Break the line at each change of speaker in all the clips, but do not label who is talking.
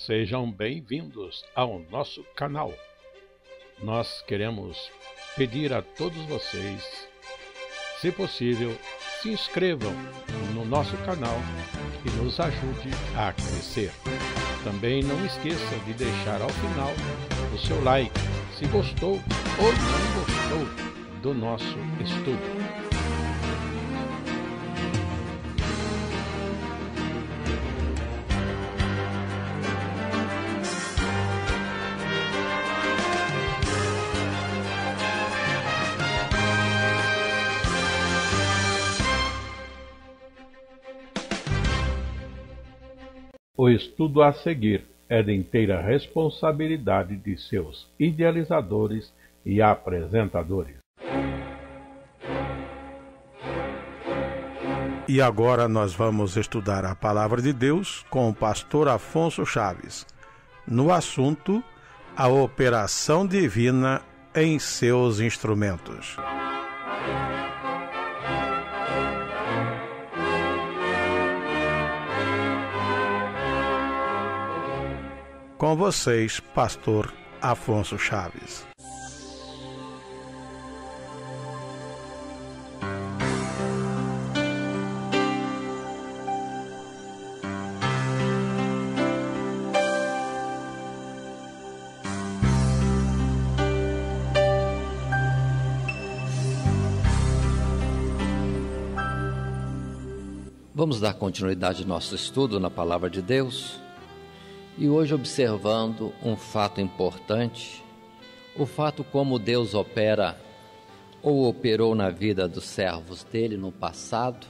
Sejam bem-vindos ao nosso canal. Nós queremos pedir a todos vocês, se possível, se inscrevam no nosso canal e nos ajude a crescer. Também não esqueça de deixar ao final o seu like, se gostou ou não gostou do nosso estudo. O estudo a seguir é de inteira responsabilidade de seus idealizadores e apresentadores.
E agora nós vamos estudar a Palavra de Deus com o pastor Afonso Chaves, no assunto A Operação Divina em seus instrumentos. Com vocês, pastor Afonso Chaves.
Vamos dar continuidade ao nosso estudo na Palavra de Deus. E hoje observando um fato importante, o fato como Deus opera ou operou na vida dos servos dele no passado,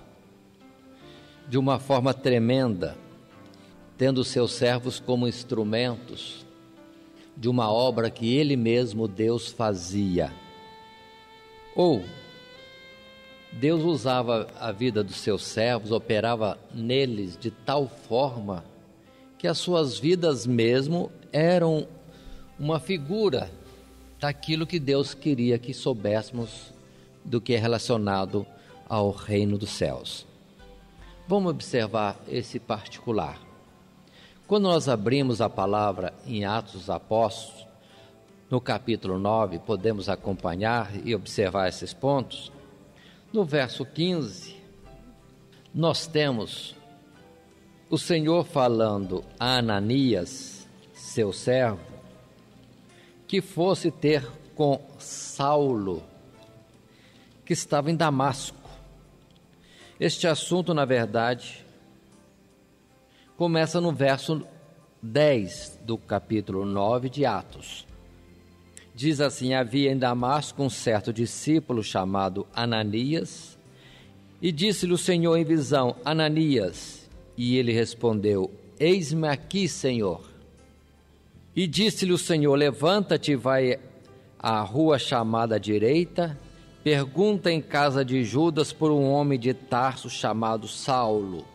de uma forma tremenda, tendo seus servos como instrumentos de uma obra que ele mesmo, Deus, fazia. Ou Deus usava a vida dos seus servos, operava neles de tal forma que as suas vidas mesmo eram uma figura daquilo que Deus queria que soubéssemos do que é relacionado ao reino dos céus. Vamos observar esse particular. Quando nós abrimos a palavra em Atos dos Apóstolos, no capítulo 9, podemos acompanhar e observar esses pontos. No verso 15, nós temos o Senhor falando a Ananias, seu servo, que fosse ter com Saulo, que estava em Damasco. Este assunto, na verdade, começa no verso 10 do capítulo 9 de Atos. Diz assim: havia em Damasco um certo discípulo chamado Ananias, e disse-lhe o Senhor em visão: Ananias. E ele respondeu: eis-me aqui, Senhor. E disse-lhe o Senhor: levanta-te e vai à rua chamada à direita, pergunta em casa de Judas por um homem de Tarso chamado Saulo,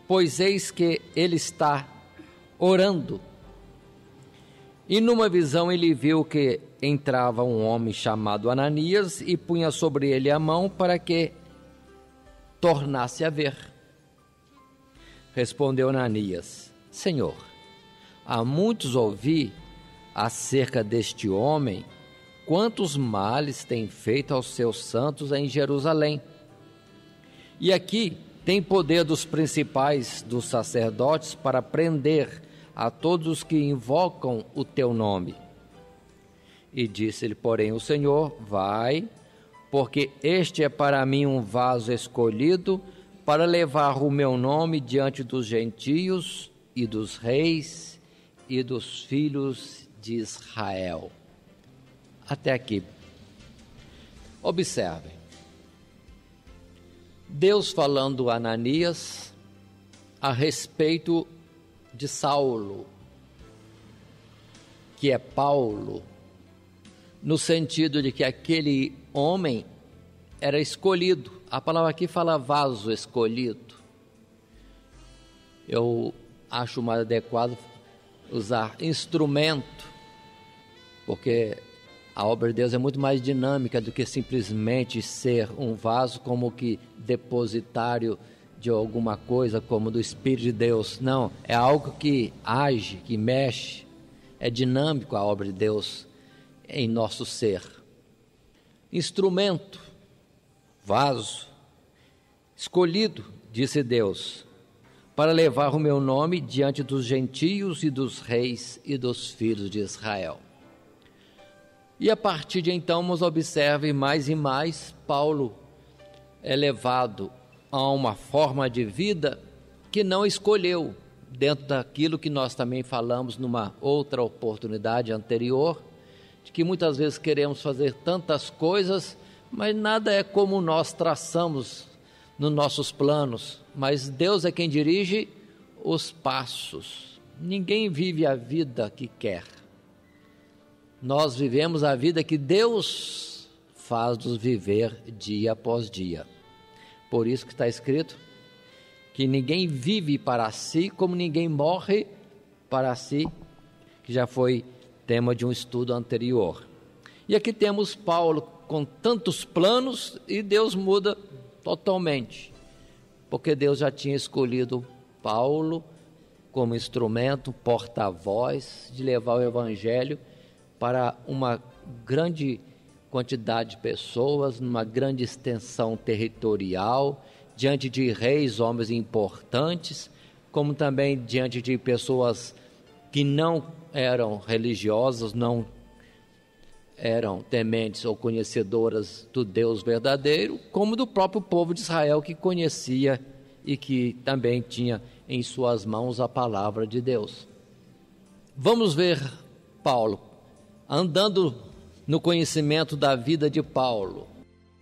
pois eis que ele está orando. E numa visão ele viu que entrava um homem chamado Ananias e punha sobre ele a mão para que tornasse a ver. Respondeu Ananias: Senhor, há muitos ouvi acerca deste homem, quantos males tem feito aos seus santos em Jerusalém. E aqui tem poder dos principais dos sacerdotes para prender a todos os que invocam o teu nome. E disse-lhe, porém, o Senhor: vai, porque este é para mim um vaso escolhido para levar o meu nome diante dos gentios e dos reis e dos filhos de Israel. Até aqui. Observem. Deus falando a Ananias a respeito de Saulo, que é Paulo, no sentido de que aquele homem era escolhido. A palavra aqui fala vaso escolhido. Eu acho mais adequado usar instrumento, porque a obra de Deus é muito mais dinâmica do que simplesmente ser um vaso como que depositário de alguma coisa como do Espírito de Deus. Não, é algo que age, que mexe, é dinâmico a obra de Deus em nosso ser. Instrumento, vaso, escolhido, disse Deus, para levar o meu nome diante dos gentios e dos reis e dos filhos de Israel. E a partir de então, nos observe mais e mais, Paulo é levado a uma forma de vida que não escolheu, dentro daquilo que nós também falamos numa outra oportunidade anterior, de que muitas vezes queremos fazer tantas coisas, mas nada é como nós traçamos nos nossos planos, mas Deus é quem dirige os passos. Ninguém vive a vida que quer. Nós vivemos a vida que Deus faz-nos viver dia após dia. Por isso que está escrito que ninguém vive para si, como ninguém morre para si, que já foi tema de um estudo anterior. E aqui temos Paulo com tantos planos e Deus muda totalmente, porque Deus já tinha escolhido Paulo como instrumento, porta-voz de levar o evangelho para uma grande quantidade de pessoas, numa grande extensão territorial, diante de reis, homens importantes, como também diante de pessoas que não eram religiosas, não eram tementes ou conhecedoras do Deus verdadeiro, como do próprio povo de Israel, que conhecia e que também tinha em suas mãos a palavra de Deus. Vamos ver Paulo andando no conhecimento da vida de Paulo.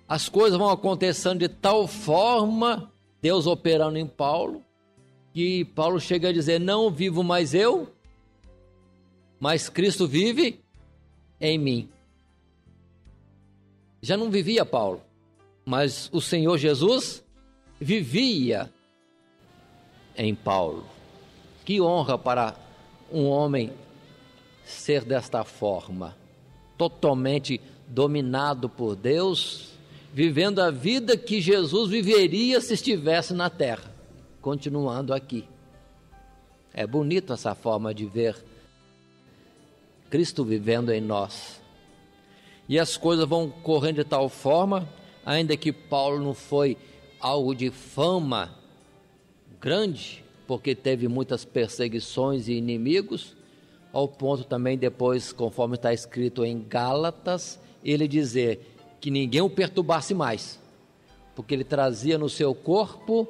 As coisas vão acontecendo de tal forma, Deus operando em Paulo, que Paulo chega a dizer: não vivo mais eu, mas Cristo vive em mim. Já não vivia Paulo, mas o Senhor Jesus vivia em Paulo. Que honra para um homem ser desta forma, totalmente dominado por Deus, vivendo a vida que Jesus viveria se estivesse na terra, continuando aqui. É bonito essa forma de ver Cristo vivendo em nós. E as coisas vão correndo de tal forma, ainda que Paulo não foi algo de fama grande, porque teve muitas perseguições e inimigos, ao ponto também depois, conforme está escrito em Gálatas, ele dizer que ninguém o perturbasse mais, porque ele trazia no seu corpo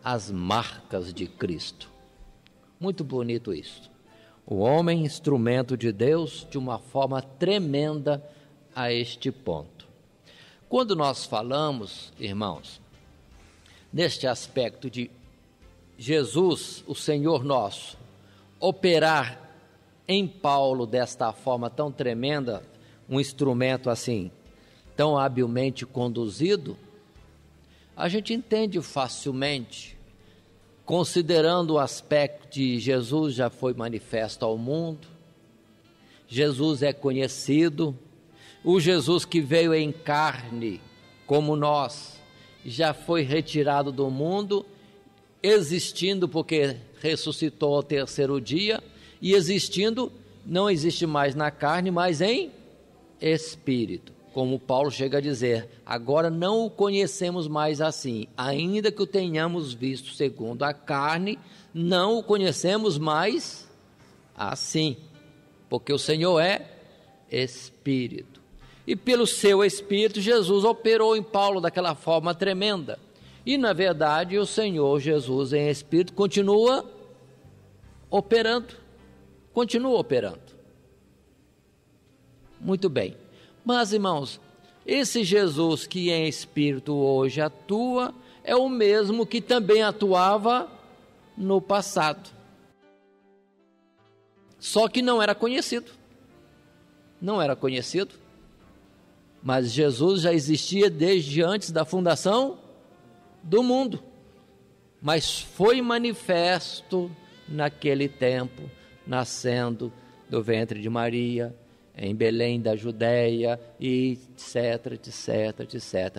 as marcas de Cristo. Muito bonito isso. O homem, instrumento de Deus, de uma forma tremenda a este ponto. Quando nós falamos, irmãos, neste aspecto de Jesus, o Senhor nosso, operar em Paulo desta forma tão tremenda, um instrumento assim, tão habilmente conduzido, a gente entende facilmente, considerando o aspecto de Jesus já foi manifesto ao mundo, Jesus é conhecido, o Jesus que veio em carne, como nós, já foi retirado do mundo, existindo porque ressuscitou ao terceiro dia, e existindo, não existe mais na carne, mas em espírito. Como Paulo chega a dizer, agora não o conhecemos mais assim, ainda que o tenhamos visto segundo a carne, não o conhecemos mais assim, porque o Senhor é Espírito. E pelo seu Espírito, Jesus operou em Paulo daquela forma tremenda. E na verdade, o Senhor Jesus em Espírito continua operando. Muito bem. Mas, irmãos, esse Jesus que em Espírito hoje atua, é o mesmo que também atuava no passado. Só que não era conhecido. Mas Jesus já existia desde antes da fundação do mundo. Mas foi manifesto naquele tempo, nascendo do ventre de Maria, em Belém da Judéia, etc.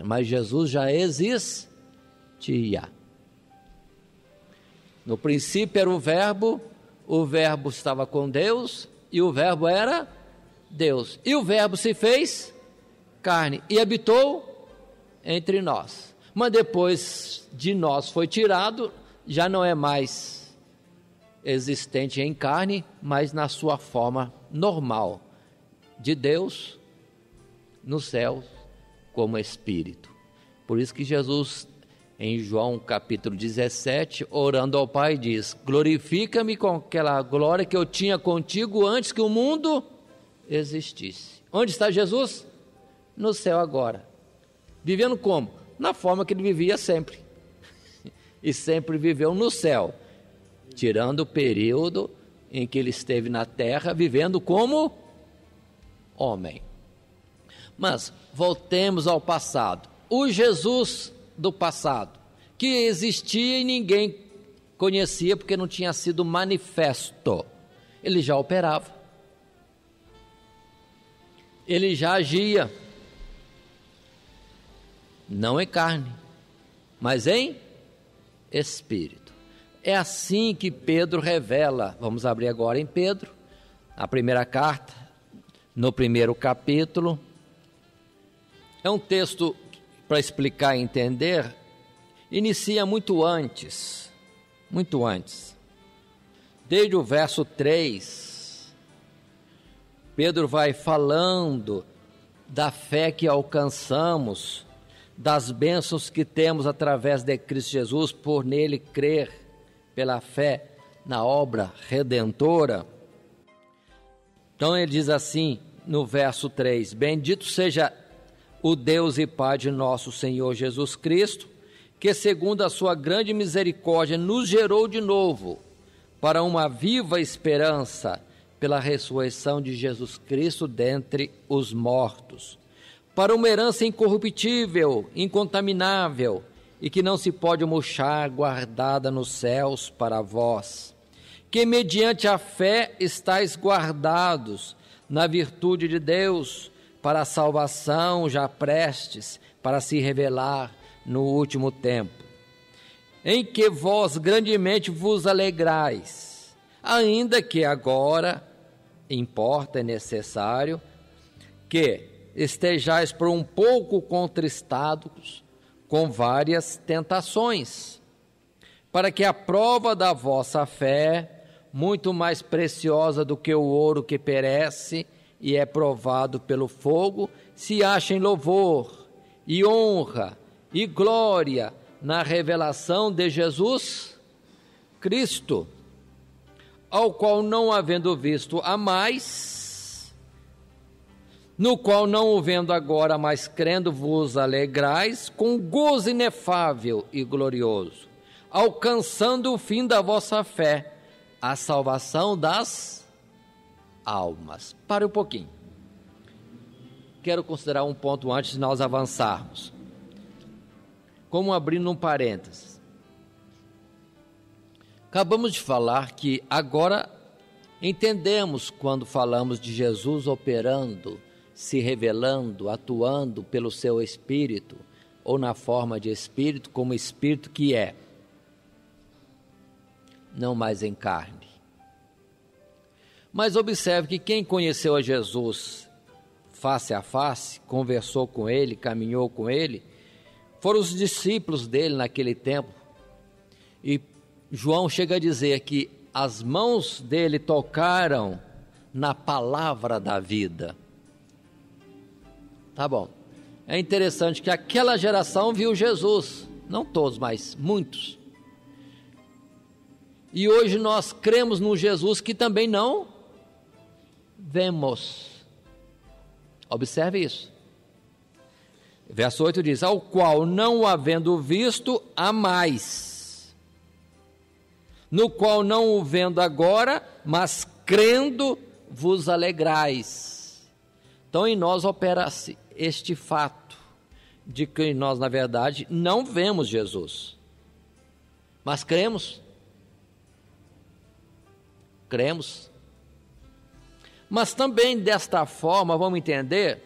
Mas Jesus já existia. No princípio era o verbo estava com Deus e o verbo era Deus. E o verbo se fez carne e habitou entre nós. Mas depois de nós foi tirado, já não é mais existente em carne, mas na sua forma normal de Deus no céu como Espírito. Por isso que Jesus, em João capítulo 17, orando ao Pai, diz: glorifica-me com aquela glória que eu tinha contigo antes que o mundo existisse. Onde está Jesus? No céu agora. Vivendo como? Na forma que ele vivia sempre. E sempre viveu no céu, tirando o período em que ele esteve na terra, vivendo como homem. Mas voltemos ao passado. O Jesus do passado, que existia e ninguém conhecia porque não tinha sido manifesto, ele já operava, ele já agia, não em carne, mas em espírito. É assim que Pedro revela. Vamos abrir agora em Pedro, a primeira carta, no primeiro capítulo. É um texto, para explicar e entender, inicia muito antes. Desde o verso 3, Pedro vai falando da fé que alcançamos, das bênçãos que temos através de Cristo Jesus, por nele crer, pela fé na obra redentora. Então ele diz assim no verso 3: bendito seja o Deus e Pai de nosso Senhor Jesus Cristo, que segundo a sua grande misericórdia nos gerou de novo para uma viva esperança pela ressurreição de Jesus Cristo dentre os mortos, para uma herança incorruptível, incontaminável e que não se pode murchar, guardada nos céus para vós, que mediante a fé estáis guardados na virtude de Deus, para a salvação já prestes para se revelar no último tempo, em que vós grandemente vos alegrais, ainda que agora importa, é necessário, que estejais por um pouco contristados com várias tentações, para que a prova da vossa fé, muito mais preciosa do que o ouro que perece e é provado pelo fogo, se acha em louvor e honra e glória na revelação de Jesus Cristo, ao qual não havendo visto a mais, no qual não o vendo agora, mas crendo vos alegrais com gozo inefável e glorioso, alcançando o fim da vossa fé, a salvação das almas. Pare um pouquinho. Quero considerar um ponto antes de nós avançarmos. Como abrindo um parênteses. Acabamos de falar que agora entendemos quando falamos de Jesus operando, se revelando, atuando pelo seu Espírito, ou na forma de Espírito, como Espírito que é, não mais em carne. Mas observe que quem conheceu a Jesus face a face, conversou com ele, caminhou com ele, foram os discípulos dele naquele tempo. E João chega a dizer que as mãos dele tocaram na palavra da vida. Tá bom. É interessante que aquela geração viu Jesus, não todos, mas muitos. E hoje nós cremos num Jesus que também não vemos. Observe isso. Verso 8 diz: ao qual não havendo visto, há mais, no qual não o vendo agora, mas crendo vos alegrais. Então em nós opera-se este fato, de que nós na verdade não vemos Jesus, mas cremos. Cremos. Mas também desta forma, vamos entender,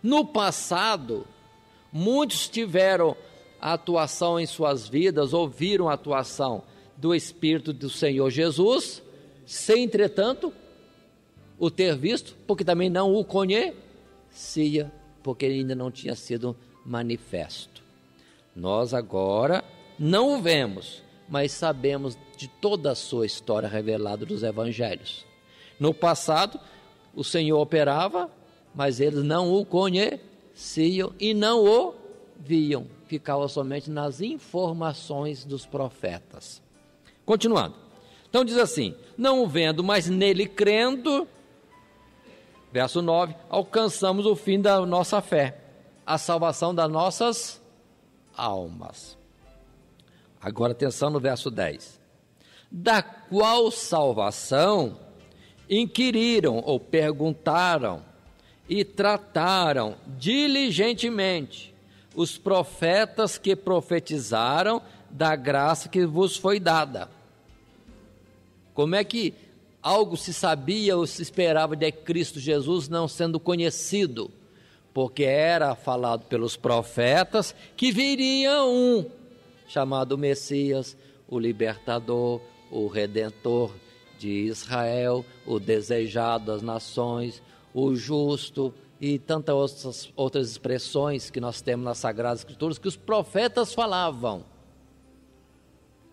no passado, muitos tiveram a atuação em suas vidas, ouviram a atuação do Espírito do Senhor Jesus, sem, entretanto, o ter visto, porque também não o conhecia, porque ele ainda não tinha sido manifesto. Nós agora não o vemos, mas sabemos de toda a sua história revelada dos evangelhos. No passado, o Senhor operava, mas eles não o conheciam e não o viam, ficavam somente nas informações dos profetas. Continuando, então diz assim: não o vendo, mas nele crendo, verso 9, alcançamos o fim da nossa fé, a salvação das nossas almas. Agora atenção no verso 10. Da qual salvação inquiriram ou perguntaram e trataram diligentemente os profetas que profetizaram da graça que vos foi dada. Como é que algo se sabia ou se esperava de Cristo Jesus não sendo conhecido? Porque era falado pelos profetas que viria um chamado Messias, o libertador, o redentor de Israel, o desejado das nações, o justo e tantas outras expressões que nós temos nas Sagradas Escrituras que os profetas falavam.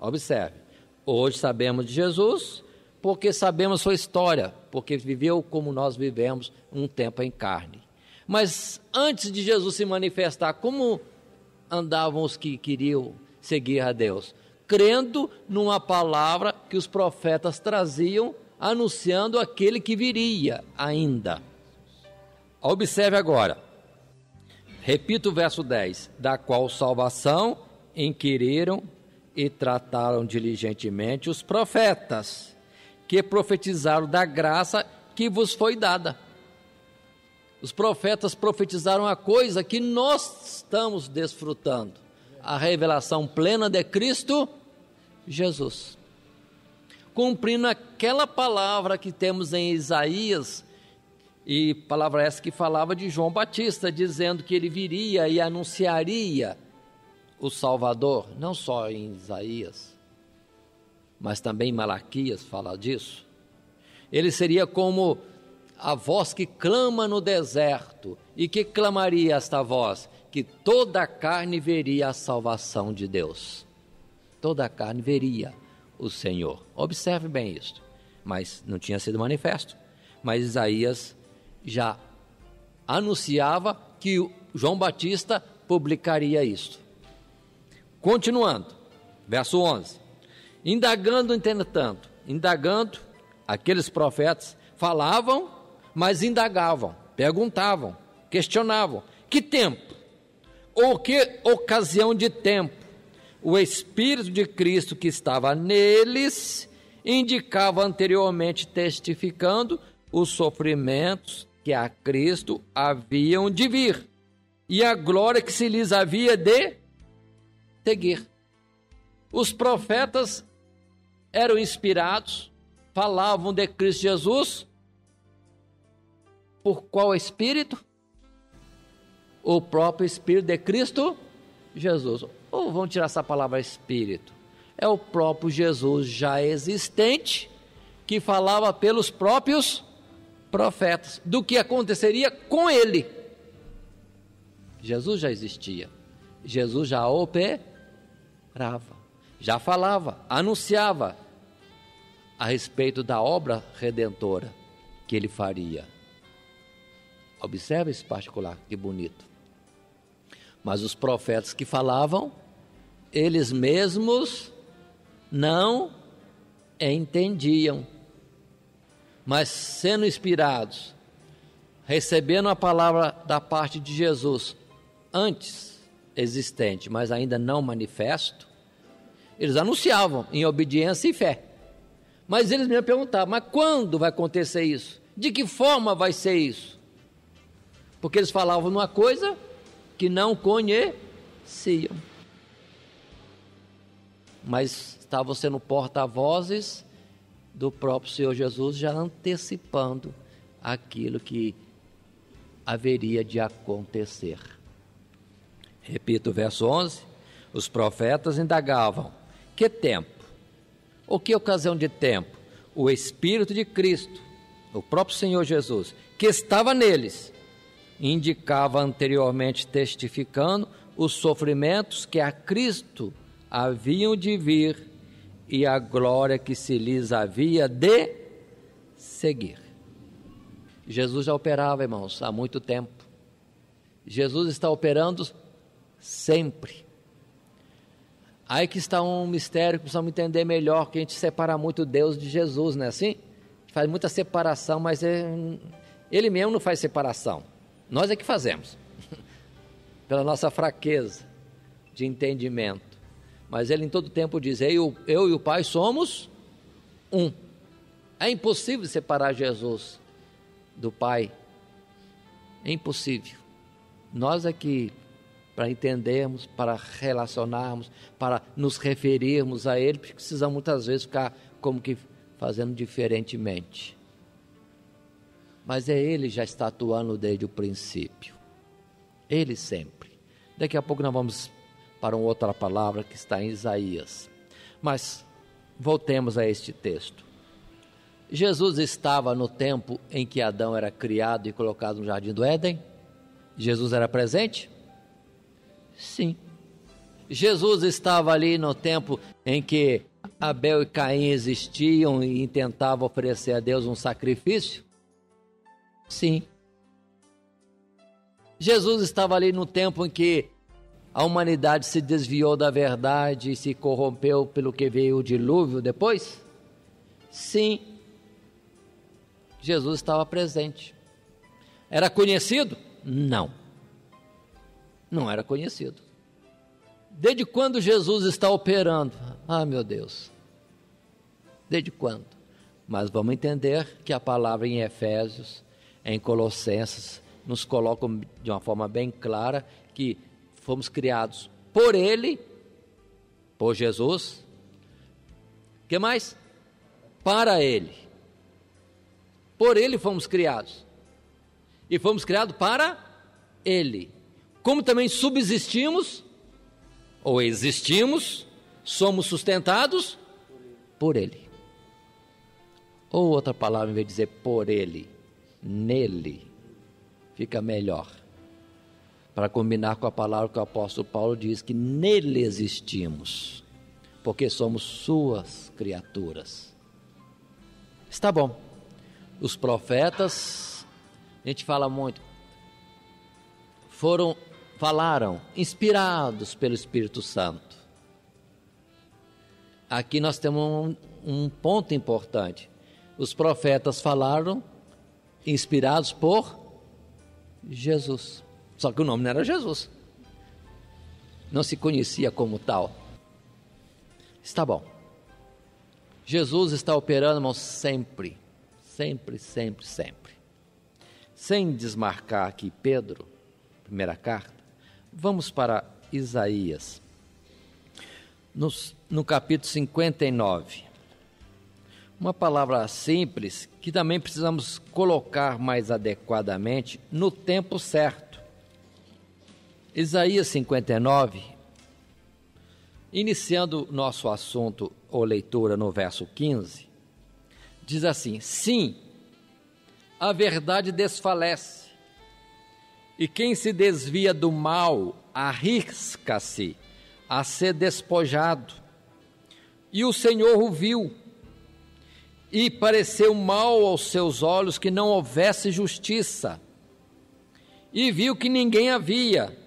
Observe, hoje sabemos de Jesus porque sabemos sua história, porque viveu como nós vivemos um tempo em carne. Mas antes de Jesus se manifestar, como andavam os que queriam seguir a Deus? Crendo numa palavra que os profetas traziam, anunciando aquele que viria ainda. Observe agora, repito o verso 10, da qual salvação inquiriram e trataram diligentemente os profetas, que profetizaram da graça que vos foi dada. Os profetas profetizaram a coisa que nós estamos desfrutando, a revelação plena de Cristo Jesus, cumprindo aquela palavra que temos em Isaías, e palavra essa que falava de João Batista, dizendo que ele viria e anunciaria o Salvador, não só em Isaías, mas também em Malaquias fala disso. Ele seria como a voz que clama no deserto. E que clamaria esta voz? Que toda a carne veria a salvação de Deus. Toda a carne veria o Senhor. Observe bem isto. Mas não tinha sido manifesto. Mas Isaías já anunciava que João Batista publicaria isto. Continuando, verso 11. Indagando, aqueles profetas falavam, mas indagavam, perguntavam, questionavam. Que tempo? Ou que ocasião de tempo? O Espírito de Cristo que estava neles indicava anteriormente, testificando os sofrimentos que a Cristo haviam de vir e a glória que se lhes havia de seguir. Os profetas eram inspirados, falavam de Cristo Jesus, por qual Espírito? O próprio Espírito de Cristo Jesus. Ou vamos tirar essa palavra Espírito? É o próprio Jesus já existente, que falava pelos próprios profetas, do que aconteceria com ele. Jesus já existia, Jesus já operava, já falava, anunciava a respeito da obra redentora que ele faria. Observe esse particular, que bonito. Mas os profetas que falavam, eles mesmos não entendiam, mas sendo inspirados, recebendo a palavra da parte de Jesus, antes existente, mas ainda não manifesto, eles anunciavam em obediência e fé. Mas eles me perguntavam, mas quando vai acontecer isso? De que forma vai ser isso? Porque eles falavam numa coisa que não conheciam, mas estavam sendo porta-vozes do próprio Senhor Jesus, já antecipando aquilo que haveria de acontecer. Repito o verso 11, os profetas indagavam, que tempo O que ocasião de tempo? O Espírito de Cristo, o próprio Senhor Jesus, que estava neles, indicava anteriormente, testificando os sofrimentos que a Cristo haviam de vir e a glória que se lhes havia de seguir. Jesus já operava, irmãos, há muito tempo. Jesus está operando sempre. Aí que está um mistério que precisamos entender melhor, que a gente separa muito Deus de Jesus, não é assim? A gente faz muita separação, mas Ele mesmo não faz separação. Nós é que fazemos, pela nossa fraqueza de entendimento. Mas Ele em todo tempo diz, eu e o Pai somos um. É impossível separar Jesus do Pai. É impossível. Nós é que, para entendermos, para relacionarmos, para nos referirmos a Ele, precisamos muitas vezes ficar como que fazendo diferentemente. Mas Ele já está atuando desde o princípio. Ele sempre. Daqui a pouco nós vamos para uma outra palavra que está em Isaías. Mas voltemos a este texto. Jesus estava no tempo em que Adão era criado e colocado no jardim do Éden? Jesus era presente? Sim. Jesus estava ali no tempo em que Abel e Caim existiam e tentavam oferecer a Deus um sacrifício? Sim. Jesus estava ali no tempo em que a humanidade se desviou da verdade e se corrompeu pelo que veio o dilúvio depois? Sim. Jesus estava presente. Era conhecido? Não. Não era conhecido. Desde quando Jesus está operando? Ah, meu Deus. Desde quando? Mas vamos entender que a palavra em Efésios, em Colossenses, nos coloca de uma forma bem clara que fomos criados por Ele, por Jesus. O que mais? Para Ele. Por Ele fomos criados. E fomos criados para Ele. Como também subsistimos, ou existimos, somos sustentados por Ele. Ou outra palavra, em vez de dizer por Ele, nele, fica melhor. Para combinar com a palavra que o apóstolo Paulo diz, que nele existimos, porque somos suas criaturas. Está bom. Os profetas, a gente fala muito, falaram, inspirados pelo Espírito Santo. Aqui nós temos um ponto importante. Os profetas falaram, inspirados por Jesus. Só que o nome não era Jesus. Não se conhecia como tal. Está bom. Jesus está operando, irmãos, sempre. Sempre, sempre, sempre. Sem desmarcar aqui Pedro, primeira carta, vamos para Isaías, no capítulo 59. Uma palavra simples que também precisamos colocar mais adequadamente no tempo certo. Isaías 59, iniciando nosso assunto ou leitura no verso 15, diz assim: sim, a verdade desfalece, e quem se desvia do mal arrisca-se a ser despojado. E o Senhor o viu, e pareceu mal aos seus olhos que não houvesse justiça, e viu que ninguém havia,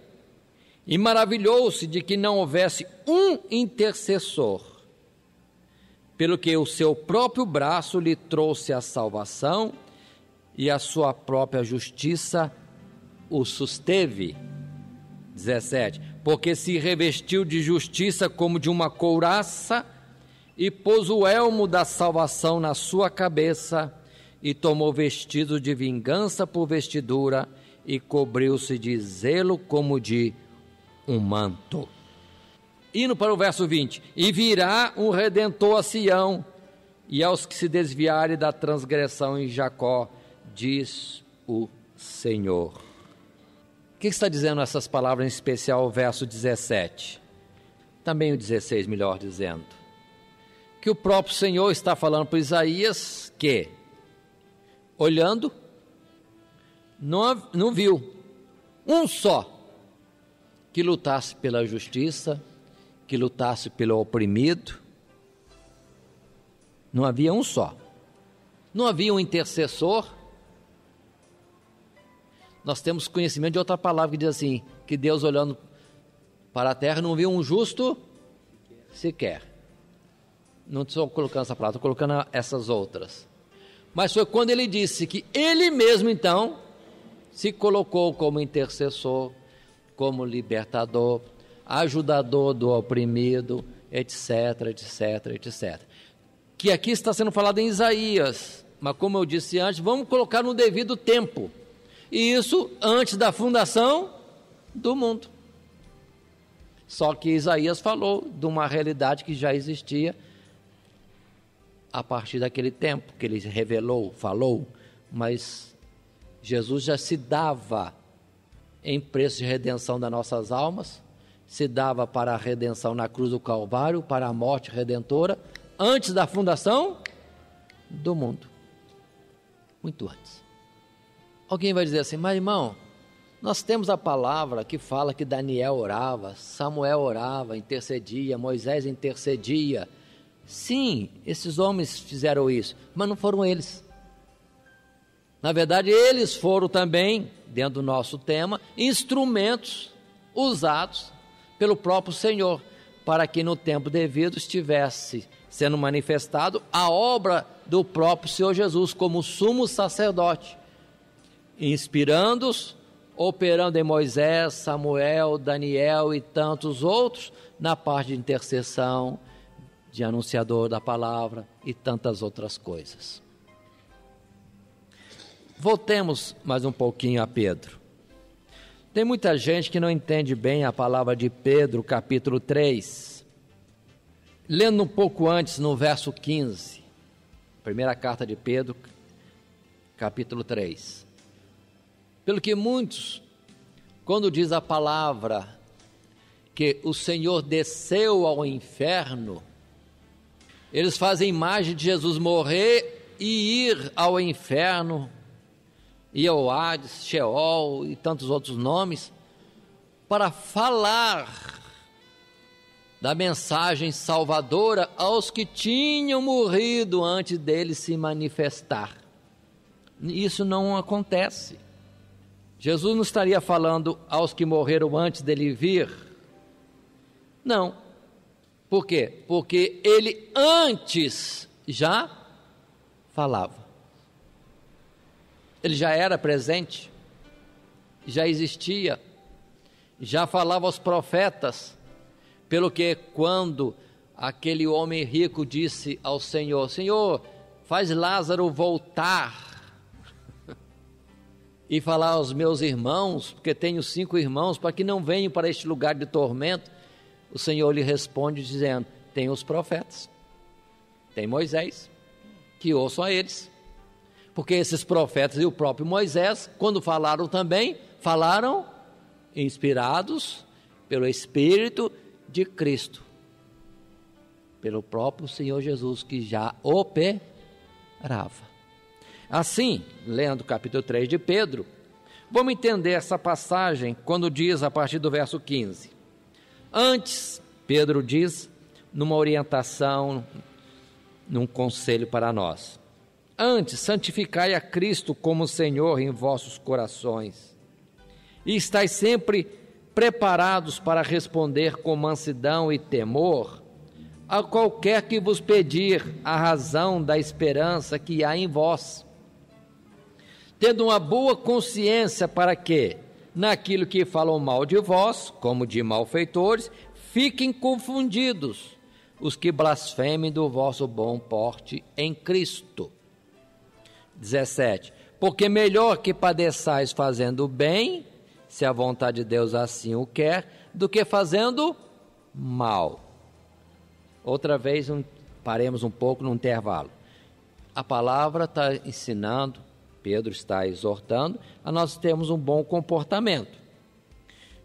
e maravilhou-se de que não houvesse um intercessor, pelo que o seu próprio braço lhe trouxe a salvação, e a sua própria justiça o susteve. 17. Porque se revestiu de justiça como de uma couraça, e pôs o elmo da salvação na sua cabeça, e tomou vestido de vingança por vestidura, e cobriu-se de zelo como de um manto. Indo para o verso 20: e virá um Redentor a Sião, e aos que se desviarem da transgressão em Jacó, diz o Senhor. O que está dizendo essas palavras, em especial o verso 17? Também o 16, melhor dizendo. que o próprio Senhor está falando para Isaías que, olhando, não viu um só que lutasse pela justiça, que lutasse pelo oprimido. Não havia um só. Não havia um intercessor. Nós temos conhecimento de outra palavra que diz assim, que Deus olhando para a terra não viu um justo sequer. Não estou colocando essa palavra, estou colocando essas outras. Mas foi quando ele disse que ele mesmo então se colocou como intercessor, como libertador, ajudador do oprimido, etc, etc, etc. Que aqui está sendo falado em Isaías, mas como eu disse antes, vamos colocar no devido tempo. E isso antes da fundação do mundo. Só que Isaías falou de uma realidade que já existia a partir daquele tempo, que ele revelou, falou, mas Jesus já se dava em preço de redenção das nossas almas, se dava para a redenção na cruz do Calvário, para a morte redentora, antes da fundação do mundo. Muito antes. Alguém vai dizer assim, mas irmão, nós temos a palavra que fala que Daniel orava, Samuel orava, intercedia, Moisés intercedia. Sim, esses homens fizeram isso, mas não foram eles. Na verdade, eles foram também, dentro do nosso tema, instrumentos usados pelo próprio Senhor, para que no tempo devido estivesse sendo manifestado a obra do próprio Senhor Jesus como sumo sacerdote, inspirando-os, operando em Moisés, Samuel, Daniel e tantos outros, na parte de intercessão, de anunciador da palavra e tantas outras coisas. Voltemos mais um pouquinho a Pedro. Tem muita gente que não entende bem a palavra de Pedro, capítulo 3. Lendo um pouco antes, no verso 15, primeira carta de Pedro, capítulo 3. Pelo que muitos, quando diz a palavra que o Senhor desceu ao inferno, eles fazem imagem de Jesus morrer e ir ao inferno, e ao Hades, Sheol e tantos outros nomes, para falar da mensagem salvadora aos que tinham morrido antes dele se manifestar. Isso não acontece. Jesus não estaria falando aos que morreram antes dele vir? Não. Por quê? Porque ele antes já falava. Ele já era presente, já existia, já falava aos profetas, pelo que quando aquele homem rico disse ao Senhor, Senhor, faz Lázaro voltar e falar aos meus irmãos, porque tenho 5 irmãos, para que não venham para este lugar de tormento, o Senhor lhe responde dizendo, tem os profetas, tem Moisés, que ouçam a eles. Porque esses profetas e o próprio Moisés, quando falaram também, falaram inspirados pelo Espírito de Cristo, pelo próprio Senhor Jesus, que já operava. Assim, lendo o capítulo 3 de Pedro, vamos entender essa passagem quando diz a partir do verso 15. Antes, Pedro diz, numa orientação, num conselho para nós. Antes, santificai a Cristo como Senhor em vossos corações, e estais sempre preparados para responder com mansidão e temor a qualquer que vos pedir a razão da esperança que há em vós, tendo uma boa consciência para que, naquilo que falam mal de vós, como de malfeitores, fiquem confundidos os que blasfemem do vosso bom porte em Cristo. 17. Porque melhor que padeçais fazendo bem, se a vontade de Deus assim o quer, do que fazendo mal. Outra vez, paremos um pouco no intervalo. A palavra está ensinando, Pedro está exortando, a nós termos um bom comportamento.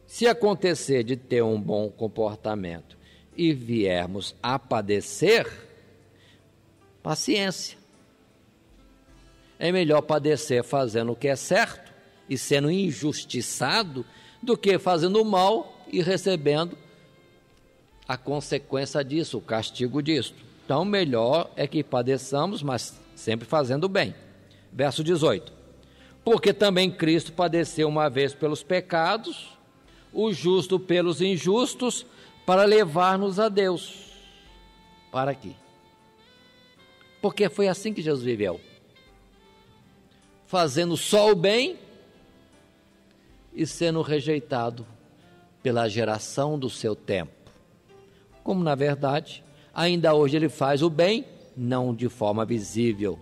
Se acontecer de ter um bom comportamento e viermos a padecer, Paciência. É melhor padecer fazendo o que é certo e sendo injustiçado do que fazendo o mal e recebendo a consequência disso, o castigo disso. Então, melhor é que padeçamos, mas sempre fazendo o bem. Verso 18. Porque também Cristo padeceu uma vez pelos pecados, o justo pelos injustos, para levar-nos a Deus. Para quê? Porque foi assim que Jesus viveu. Fazendo só o bem e sendo rejeitado pela geração do seu tempo. Como, na verdade, ainda hoje ele faz o bem, não de forma visível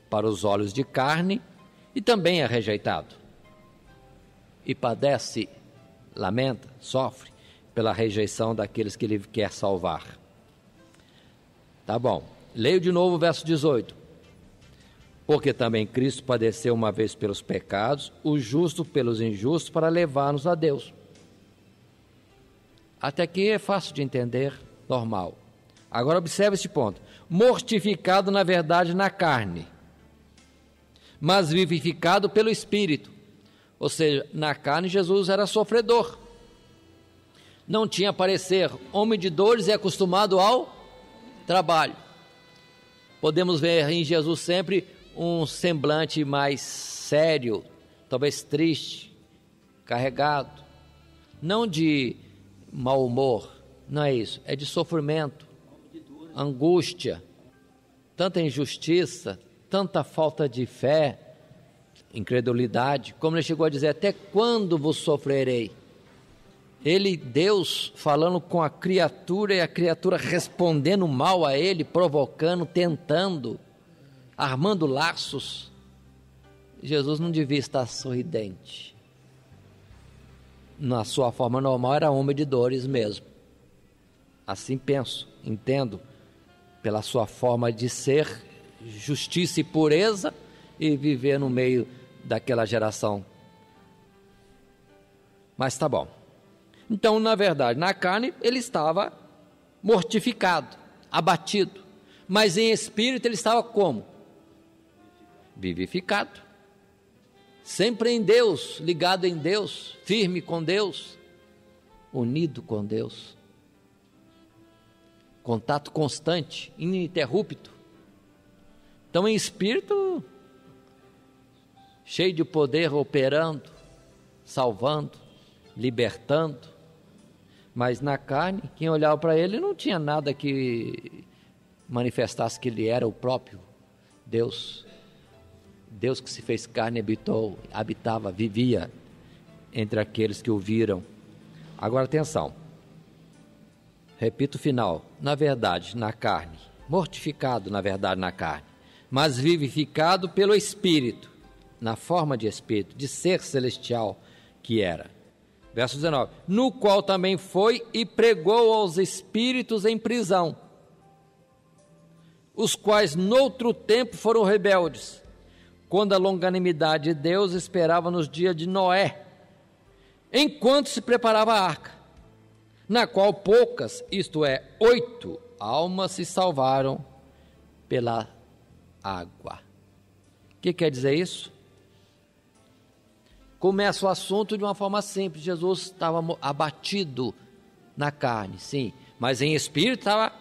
para os olhos de carne, e também é rejeitado. E padece, lamenta, sofre pela rejeição daqueles que ele quer salvar. Tá bom, leio de novo o verso 18. Porque também Cristo padeceu uma vez pelos pecados, o justo pelos injustos, para levar-nos a Deus. Até aqui é fácil de entender, normal. Agora observe esse ponto. Mortificado, na verdade, na carne, mas vivificado pelo Espírito. Ou seja, na carne Jesus era sofredor. Não tinha parecer, homem de dores e acostumado ao trabalho. Podemos ver em Jesus sempre um semblante mais sério, talvez triste, carregado, não de mau humor, não é isso, é de sofrimento, angústia, tanta injustiça, tanta falta de fé, incredulidade, como ele chegou a dizer, até quando vos sofrerei? Ele, Deus, falando com a criatura e a criatura respondendo mal a ele, provocando, tentando, armando laços. Jesus não devia estar sorridente. Na sua forma normal era homem de dores mesmo. Assim penso, entendo, pela sua forma de ser, justiça e pureza, e viver no meio daquela geração. Mas tá bom. Então, na verdade, na carne ele estava mortificado, abatido, mas em espírito ele estava como? Vivificado, sempre em Deus, ligado em Deus, firme com Deus, unido com Deus, contato constante, ininterrupto. Então, em espírito, cheio de poder, operando, salvando, libertando, mas na carne, quem olhava para ele não tinha nada que manifestasse que ele era o próprio Deus. Deus que se fez carne habitou, habitava, vivia entre aqueles que o viram. Agora atenção, repito o final, na verdade na carne, mortificado na verdade na carne, mas vivificado pelo Espírito, na forma de Espírito, de ser celestial que era. Verso 19, no qual também foi e pregou aos espíritos em prisão, os quais noutro tempo foram rebeldes, quando a longanimidade de Deus esperava nos dias de Noé, enquanto se preparava a arca, na qual poucas, isto é, 8 almas se salvaram pela água. O que quer dizer isso? Começa o assunto de uma forma simples. Jesus estava abatido na carne, sim, mas em espírito estava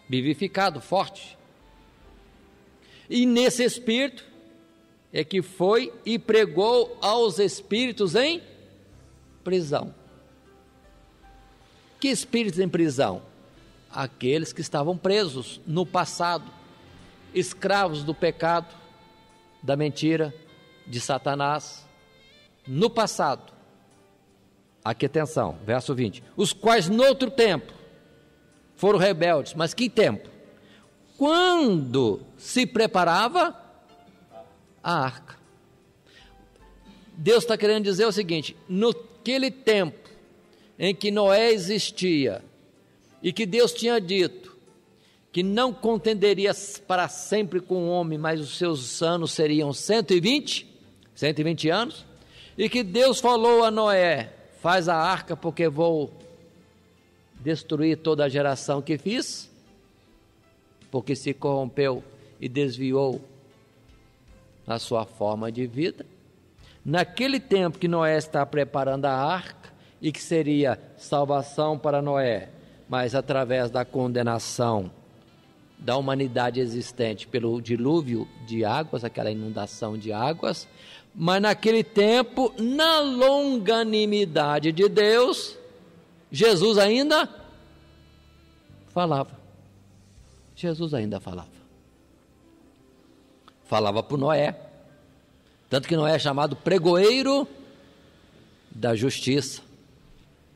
vivificado, forte. E nesse espírito é que foi e pregou aos espíritos em prisão. Que espíritos em prisão? Aqueles que estavam presos no passado, escravos do pecado, da mentira, de Satanás. No passado, aqui atenção, verso 20, os quais noutro tempo foram rebeldes, mas que tempo? Quando se preparava a arca. Deus está querendo dizer o seguinte, naquele tempo em que Noé existia, e que Deus tinha dito, que não contenderia para sempre com o homem, mas os seus anos seriam 120 anos, e que Deus falou a Noé, faz a arca porque vou destruir toda a geração que fiz, porque se corrompeu e desviou a sua forma de vida. Naquele tempo que Noé está preparando a arca, e que seria salvação para Noé, mas através da condenação da humanidade existente pelo dilúvio de águas, aquela inundação de águas, mas naquele tempo, na longanimidade de Deus, Jesus ainda falava. Jesus ainda falava. Falava para Noé. Tanto que Noé é chamado pregoeiro da justiça.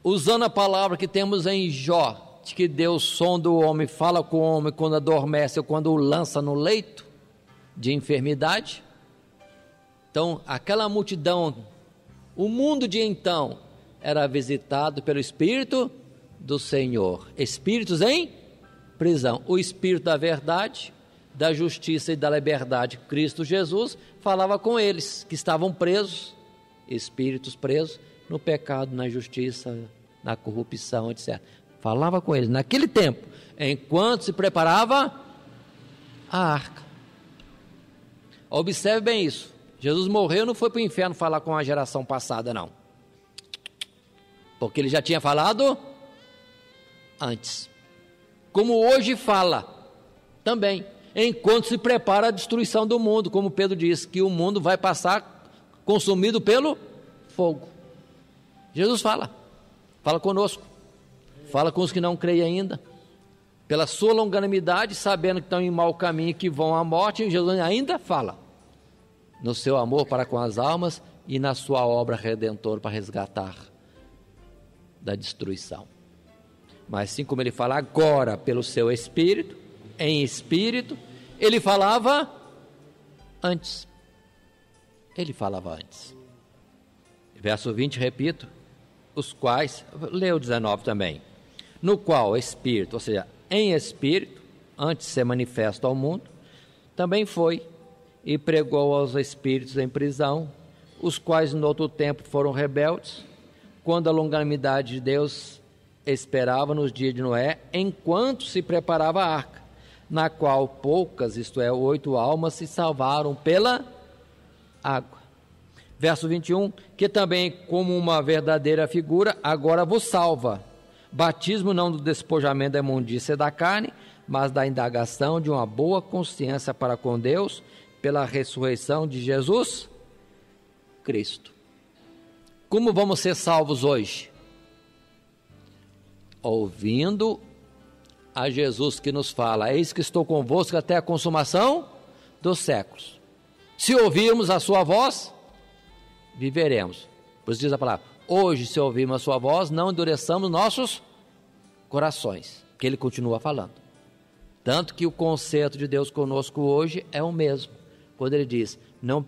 Usando a palavra que temos em Jó, de que Deus sonda o homem, fala com o homem quando adormece ou quando o lança no leito de enfermidade. Então, aquela multidão, o mundo de então, era visitado pelo Espírito do Senhor. Espíritos em prisão. O Espírito da verdade, da justiça e da liberdade, Cristo Jesus, falava com eles que estavam presos, espíritos presos no pecado, na injustiça, na corrupção, etc. Falava com eles naquele tempo, enquanto se preparava a arca. Observe bem isso. Jesus morreu, não foi para o inferno falar com a geração passada, não. Porque ele já tinha falado antes. Como hoje fala também, enquanto se prepara a destruição do mundo, como Pedro diz, que o mundo vai passar consumido pelo fogo. Jesus fala conosco, fala com os que não creem ainda, pela sua longanimidade, sabendo que estão em mau caminho e que vão à morte, Jesus ainda fala, no seu amor para com as almas e na sua obra redentora para resgatar da destruição. Mas assim como ele fala agora pelo seu Espírito, em Espírito, ele falava antes. Ele falava antes. Verso 20, repito, os quais, leu 19 também, no qual Espírito, ou seja, em Espírito, antes de ser manifesto ao mundo, também foi e pregou aos espíritos em prisão, os quais no outro tempo foram rebeldes, quando a longanimidade de Deus esperava nos dias de Noé, enquanto se preparava a arca, na qual poucas, isto é, 8 almas se salvaram pela água. Verso 21, que também como uma verdadeira figura, agora vos salva. Batismo não do despojamento da imundícia da carne, mas da indagação de uma boa consciência para com Deus, pela ressurreição de Jesus Cristo. Como vamos ser salvos hoje? Ouvindo a Jesus que nos fala, eis que estou convosco até a consumação dos séculos. Se ouvirmos a sua voz, viveremos. Por isso diz a palavra, hoje se ouvirmos a sua voz, não endureçamos nossos corações, que ele continua falando. Tanto que o conceito de Deus conosco hoje é o mesmo, quando ele diz, não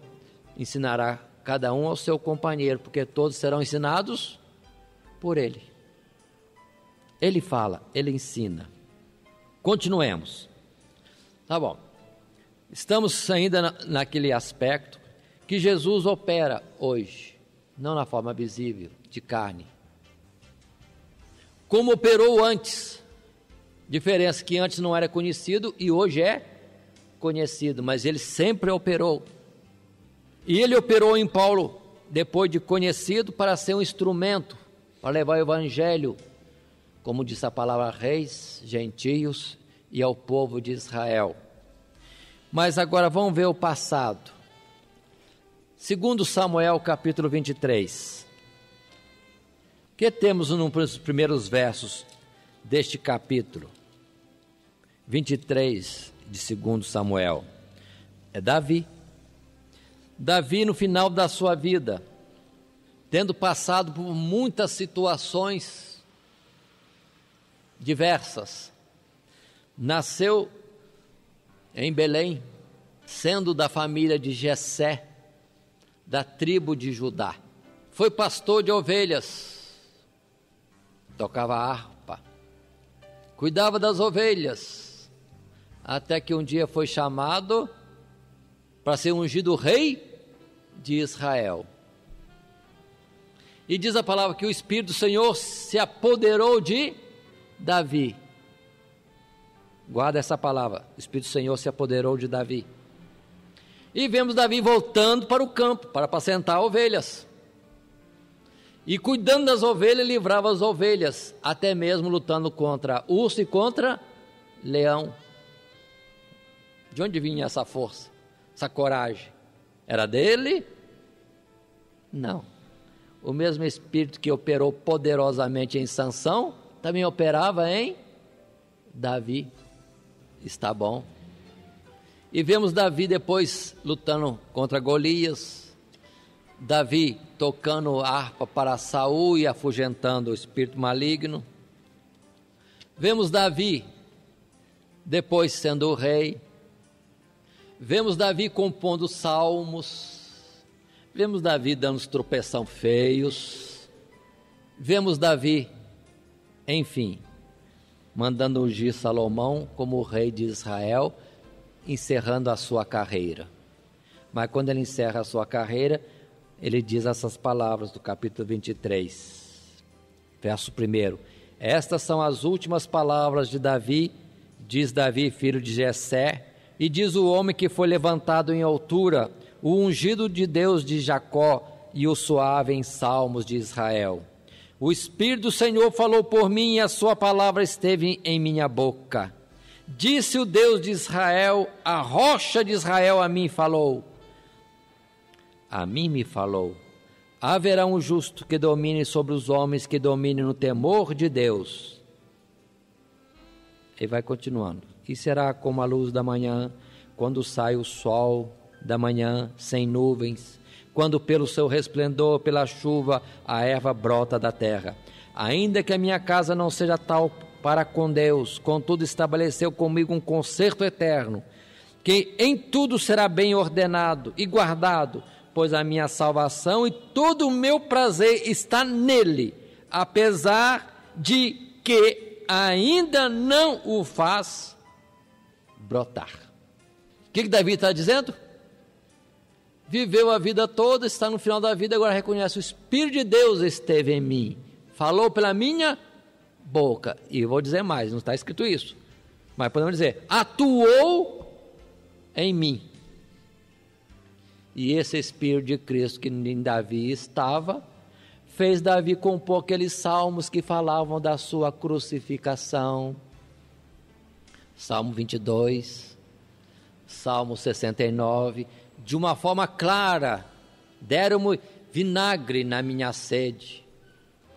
ensinará cada um ao seu companheiro, porque todos serão ensinados por ele. Ele fala, ele ensina. Continuemos. Tá bom. Estamos ainda naquele aspecto que Jesus opera hoje, não na forma visível, de carne. Como operou antes. Diferença que antes não era conhecido e hoje é conhecido, mas ele sempre operou. E ele operou em Paulo, depois de conhecido, para ser um instrumento, para levar o evangelho, como disse a palavra, reis, gentios e ao povo de Israel. Mas agora vamos ver o passado. Segundo Samuel, capítulo 23. O que temos nos primeiros versos deste capítulo 23 de 2 Samuel? É Davi. Davi, no final da sua vida, tendo passado por muitas situações diversas, nasceu em Belém, sendo da família de Jessé, da tribo de Judá. Foi pastor de ovelhas, tocava harpa, cuidava das ovelhas, até que um dia foi chamado para ser ungido rei de Israel. E diz a palavra que o Espírito do Senhor se apoderou de Davi. Guarda essa palavra. O Espírito do Senhor se apoderou de Davi. E vemos Davi voltando para o campo, para apacentar ovelhas. E cuidando das ovelhas, livrava as ovelhas, até mesmo lutando contra urso e contra leão. De onde vinha essa força, essa coragem? Era dele? Não. O mesmo Espírito que operou poderosamente em Sansão, também operava em Davi. Está bom. E vemos Davi depois lutando contra Golias, Davi tocando harpa para Saul e afugentando o espírito maligno. Vemos Davi depois sendo o rei. Vemos Davi compondo salmos. Vemos Davi dando os tropeção feios. Vemos Davi, enfim, mandando ungir Salomão como o rei de Israel, encerrando a sua carreira. Mas quando ele encerra a sua carreira, ele diz essas palavras do capítulo 23, verso 1. Estas são as últimas palavras de Davi, diz Davi, filho de Jessé, e diz o homem que foi levantado em altura, o ungido de Deus de Jacó e o suave em salmos de Israel. O Espírito do Senhor falou por mim e a sua palavra esteve em minha boca. Disse o Deus de Israel, a rocha de Israel a mim falou. A mim me falou. Haverá um justo que domine sobre os homens, que domine no temor de Deus. E vai continuando. E será como a luz da manhã, quando sai o sol da manhã, sem nuvens, quando pelo seu resplendor, pela chuva, a erva brota da terra. Ainda que a minha casa não seja tal para com Deus, contudo estabeleceu comigo um concerto eterno, que em tudo será bem ordenado e guardado, pois a minha salvação e todo o meu prazer está nele, apesar de que ainda não o faz brotar. O que Davi está dizendo? Viveu a vida toda, está no final da vida, agora reconhece: o Espírito de Deus esteve em mim, falou pela minha boca. E eu vou dizer mais, não está escrito isso, mas podemos dizer, atuou em mim. E esse Espírito de Cristo que em Davi estava, fez Davi compor aqueles salmos que falavam da sua crucificação. Salmo 22, Salmo 69, de uma forma clara: deram-me vinagre na minha sede,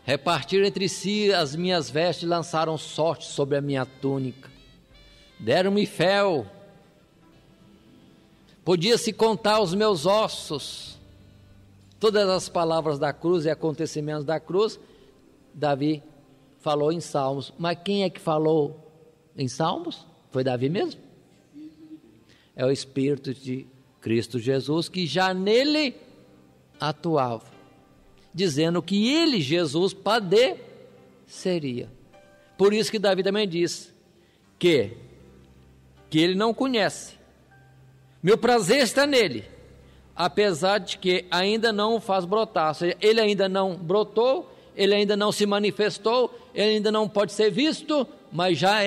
repartiram entre si as minhas vestes e lançaram sorte sobre a minha túnica, deram-me fel, podia-se contar os meus ossos. Todas as palavras da cruz e acontecimentos da cruz, Davi falou em Salmos. Mas quem é que falou em Salmos? Foi Davi mesmo? É o Espírito de Cristo Jesus, que já nele atuava, dizendo que ele, Jesus, padeceria. Por isso que Davi também diz que ele não conhece. Meu prazer está nele, apesar de que ainda não o faz brotar. Ou seja, ele ainda não brotou, ele ainda não se manifestou, ele ainda não pode ser visto, mas já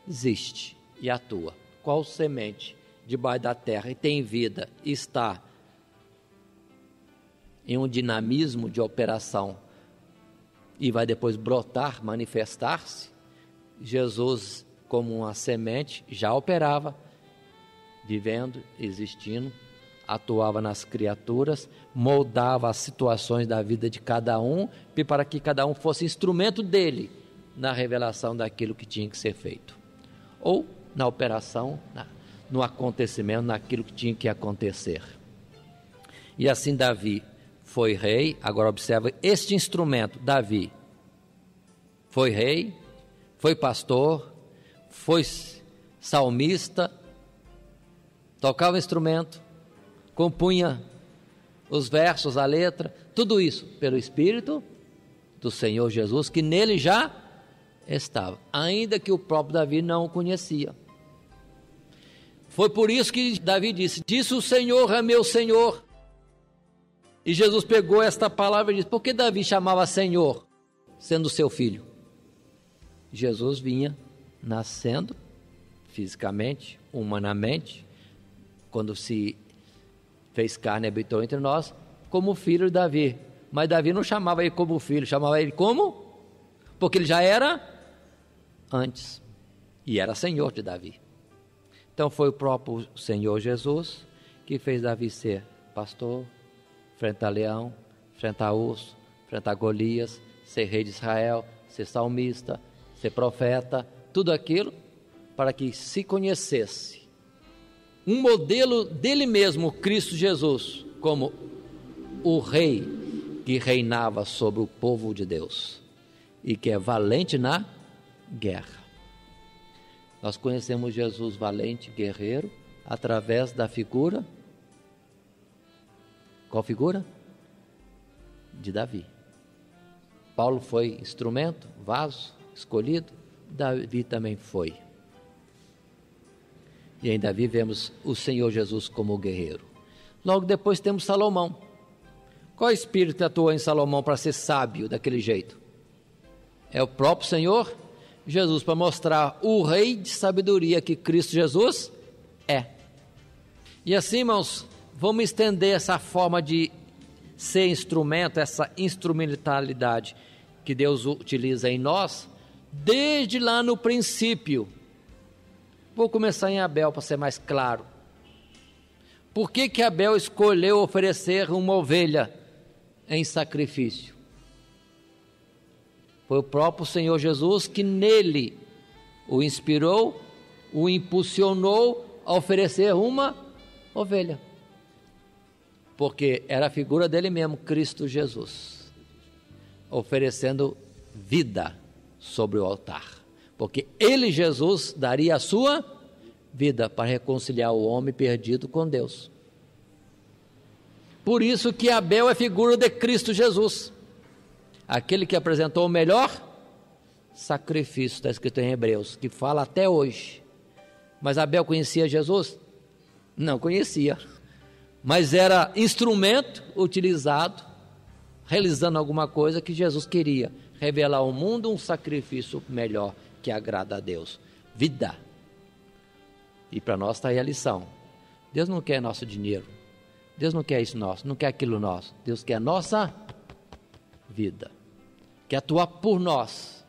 existe e atua. Qual semente debaixo da terra e tem vida, está em um dinamismo de operação e vai depois brotar, manifestar-se. Jesus, como uma semente, já operava, vivendo, existindo, atuava nas criaturas, moldava as situações da vida de cada um, para que cada um fosse instrumento dele na revelação daquilo que tinha que ser feito, ou na operação, no acontecimento, naquilo que tinha que acontecer. E assim Davi foi rei. Agora observa este instrumento. Davi foi rei, foi pastor, foi salmista, tocava instrumento, compunha os versos, a letra, tudo isso pelo Espírito do Senhor Jesus, que nele já estava, ainda que o próprio Davi não o conhecia. Foi por isso que Davi disse o Senhor é meu Senhor. E Jesus pegou esta palavra e disse: por que Davi chamava Senhor, sendo seu filho? Jesus vinha nascendo fisicamente, humanamente, quando se fez carne e habitou entre nós, como filho de Davi. Mas Davi não chamava ele como filho, chamava ele como? Porque ele já era antes, e era senhor de Davi. Então foi o próprio Senhor Jesus que fez Davi ser pastor, frente a leão, frente a urso, frente a Golias, ser rei de Israel, ser salmista, ser profeta, tudo aquilo para que se conhecesse um modelo dele mesmo, Cristo Jesus, como o rei que reinava sobre o povo de Deus e que é valente na guerra. Nós conhecemos Jesus valente, guerreiro, através da figura. Qual figura? De Davi. Paulo foi instrumento, vaso, escolhido. Davi também foi. E em Davi vemos o Senhor Jesus como guerreiro. Logo depois temos Salomão. Qual espírito atuou em Salomão para ser sábio daquele jeito? É o próprio Senhor Jesus, para mostrar o rei de sabedoria que Cristo Jesus é. E assim, irmãos, vamos estender essa forma de ser instrumento, essa instrumentalidade que Deus utiliza em nós, desde lá no princípio. Vou começar em Abel para ser mais claro. Por que Abel escolheu oferecer uma ovelha em sacrifício? Foi o próprio Senhor Jesus que nele o inspirou, o impulsionou a oferecer uma ovelha. Porque era a figura dele mesmo, Cristo Jesus, oferecendo vida sobre o altar. Porque ele, Jesus, daria a sua vida para reconciliar o homem perdido com Deus. Por isso que Abel é figura de Cristo Jesus, aquele que apresentou o melhor sacrifício, está escrito em Hebreus, que fala até hoje. Mas Abel conhecia Jesus? Não conhecia, mas era instrumento utilizado, realizando alguma coisa que Jesus queria, revelar ao mundo um sacrifício melhor, que agrada a Deus, vida. E para nós está aí a lição. Deus não quer nosso dinheiro, Deus não quer isso nosso, não quer aquilo nosso, Deus quer a nossa vida, quer atuar por nós,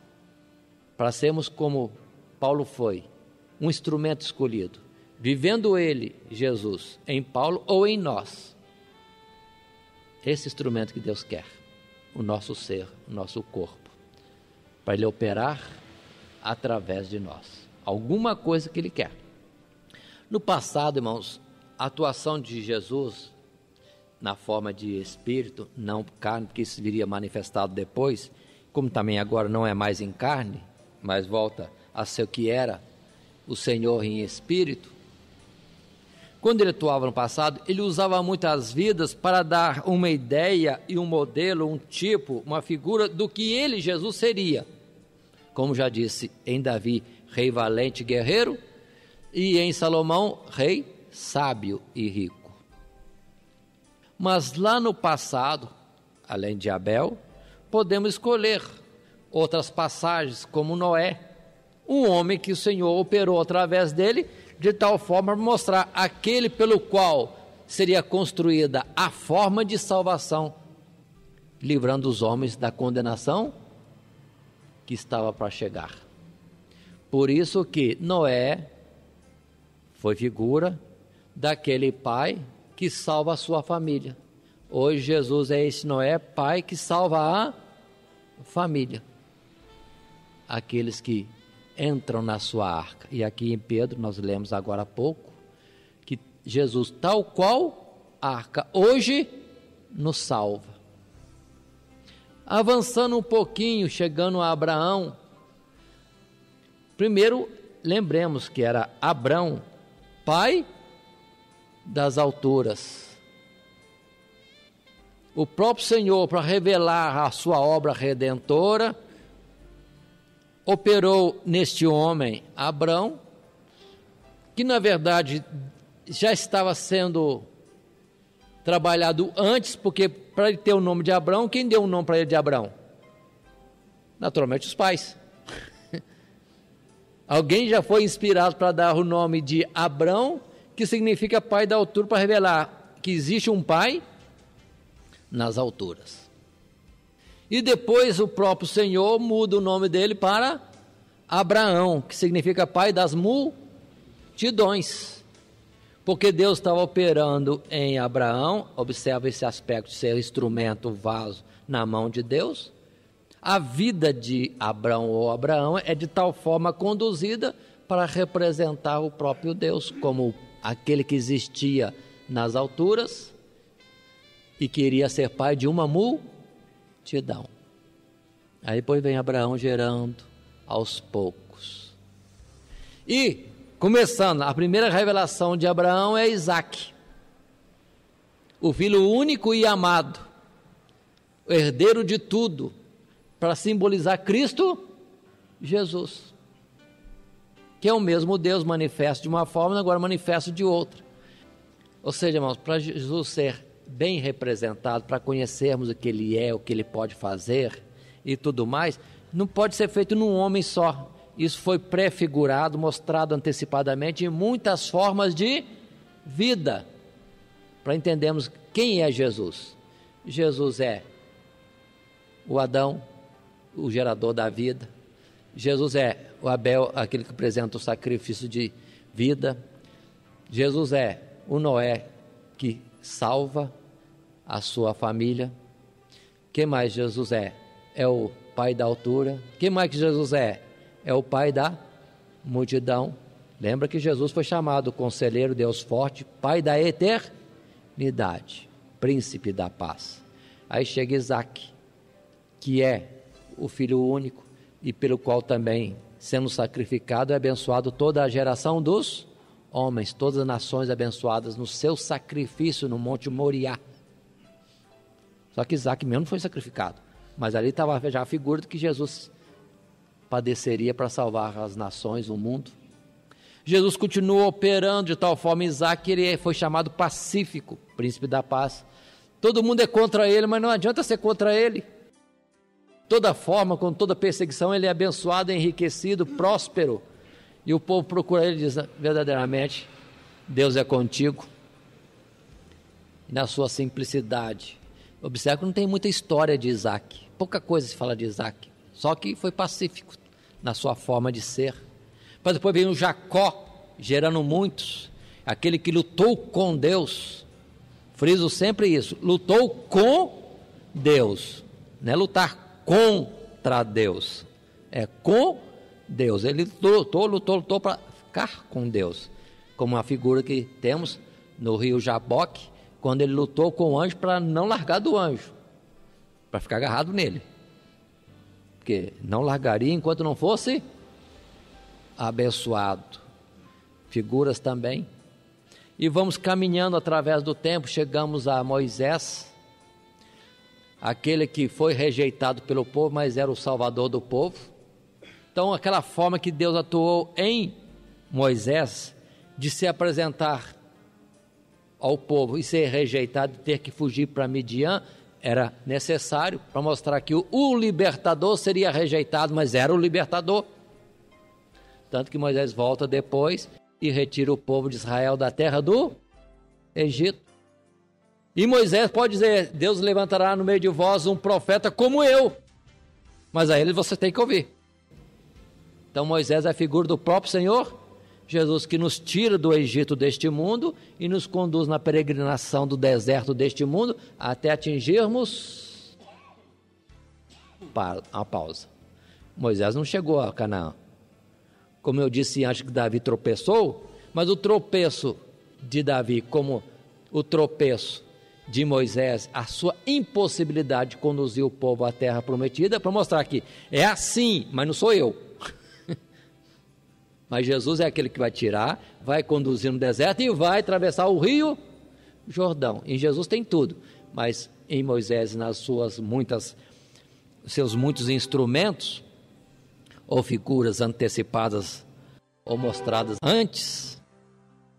para sermos como Paulo foi, um instrumento escolhido, vivendo ele, Jesus, em Paulo ou em nós. Esse instrumento que Deus quer, o nosso ser, o nosso corpo, para ele operar através de nós, alguma coisa que ele quer. No passado, irmãos, a atuação de Jesus na forma de espírito, não carne, porque isso viria manifestado depois, como também agora não é mais em carne, mas volta a ser o que era o Senhor em espírito. Quando ele atuava no passado, ele usava muitas vidas para dar uma ideia e um modelo, um tipo, uma figura do que ele, Jesus, seria. Como já disse, em Davi, rei valente e guerreiro, e em Salomão, rei sábio e rico. Mas lá no passado, além de Abel, podemos escolher outras passagens, como Noé, um homem que o Senhor operou através dele, de tal forma para mostrar aquele pelo qual seria construída a forma de salvação, livrando os homens da condenação que estava para chegar. Por isso que Noé foi figura daquele pai que salva a sua família. Hoje Jesus é esse Noé, pai que salva a família, aqueles que entram na sua arca. E aqui em Pedro nós lemos agora há pouco que Jesus, tal qual a arca, hoje nos salva. Avançando um pouquinho, chegando a Abraão, primeiro lembremos que era Abrão, pai das alturas. O próprio Senhor, para revelar a sua obra redentora, operou neste homem, Abrão, que na verdade já estava sendo trabalhado antes, porque para ele ter o nome de Abrão, quem deu o nome para ele de Abrão? Naturalmente os pais. Alguém já foi inspirado para dar o nome de Abrão, que significa pai da altura, para revelar que existe um pai nas alturas. E depois o próprio Senhor muda o nome dele para Abraão, que significa pai das multidões. Porque Deus estava operando em Abraão, observa esse aspecto de ser instrumento, vaso na mão de Deus. A vida de Abrão ou Abraão é de tal forma conduzida para representar o próprio Deus, como aquele que existia nas alturas e queria ser pai de uma multidão. Aí depois vem Abraão gerando aos poucos. E, começando, a primeira revelação de Abraão é Isaque, o filho único e amado, o herdeiro de tudo, para simbolizar Cristo Jesus, que é o mesmo Deus manifesto de uma forma, agora manifesto de outra. Ou seja, irmãos, para Jesus ser bem representado, para conhecermos o que Ele é, o que Ele pode fazer e tudo mais, não pode ser feito num homem só. Isso foi prefigurado, mostrado antecipadamente em muitas formas de vida, para entendermos quem é Jesus. Jesus é o Adão, o gerador da vida. Jesus é o Abel, aquele que apresenta o sacrifício de vida. Jesus é o Noé, que salva a sua família. Quem mais Jesus é? É o pai da altura. Quem mais que Jesus é? É o pai da multidão. Lembra que Jesus foi chamado Conselheiro, Deus Forte, Pai da eternidade, Príncipe da paz. Aí chega Isaque, que é o filho único e pelo qual também, sendo sacrificado, é abençoado toda a geração dos homens, todas as nações abençoadas no seu sacrifício no Monte Moriá. Só que Isaque mesmo não foi sacrificado, mas ali estava já a figura de que Jesus padeceria para salvar as nações, o mundo. Jesus continua operando de tal forma, Isaque, ele foi chamado pacífico, príncipe da paz. Todo mundo é contra ele, mas não adianta ser contra ele. Toda forma, com toda perseguição, ele é abençoado, enriquecido, próspero. E o povo procura ele e diz, verdadeiramente, Deus é contigo. E na sua simplicidade. Observe que não tem muita história de Isaque. Pouca coisa se fala de Isaque. Só que foi pacífico na sua forma de ser. Mas depois vem o Jacó, gerando muitos. Aquele que lutou com Deus. Friso sempre isso. Lutou com Deus. Não é lutar contra Deus, é com Deus. Ele lutou para ficar com Deus, como a figura que temos no rio Jaboque, quando ele lutou com o anjo para não largar do anjo, para ficar agarrado nele, porque não largaria enquanto não fosse abençoado. Figuras também. E vamos caminhando através do tempo, chegamos a Moisés, aquele que foi rejeitado pelo povo, mas era o salvador do povo. Então, aquela forma que Deus atuou em Moisés, de se apresentar ao povo e ser rejeitado, ter que fugir para Midian, era necessário para mostrar que o libertador seria rejeitado, mas era o libertador. Tanto que Moisés volta depois e retira o povo de Israel da terra do Egito. E Moisés pode dizer, Deus levantará no meio de vós um profeta como eu, mas a ele você tem que ouvir. Então Moisés é a figura do próprio Senhor Jesus, que nos tira do Egito deste mundo e nos conduz na peregrinação do deserto deste mundo até atingirmos a pausa. Moisés não chegou a Canaã. Como eu disse antes que Davi tropeçou, mas o tropeço de Davi, como o tropeço de Moisés, a sua impossibilidade de conduzir o povo à terra prometida, para mostrar que é assim, mas não sou eu. Mas Jesus é aquele que vai tirar, vai conduzir no deserto e vai atravessar o rio Jordão. Em Jesus tem tudo, mas em Moisés, nas seus muitos instrumentos, ou figuras antecipadas ou mostradas antes,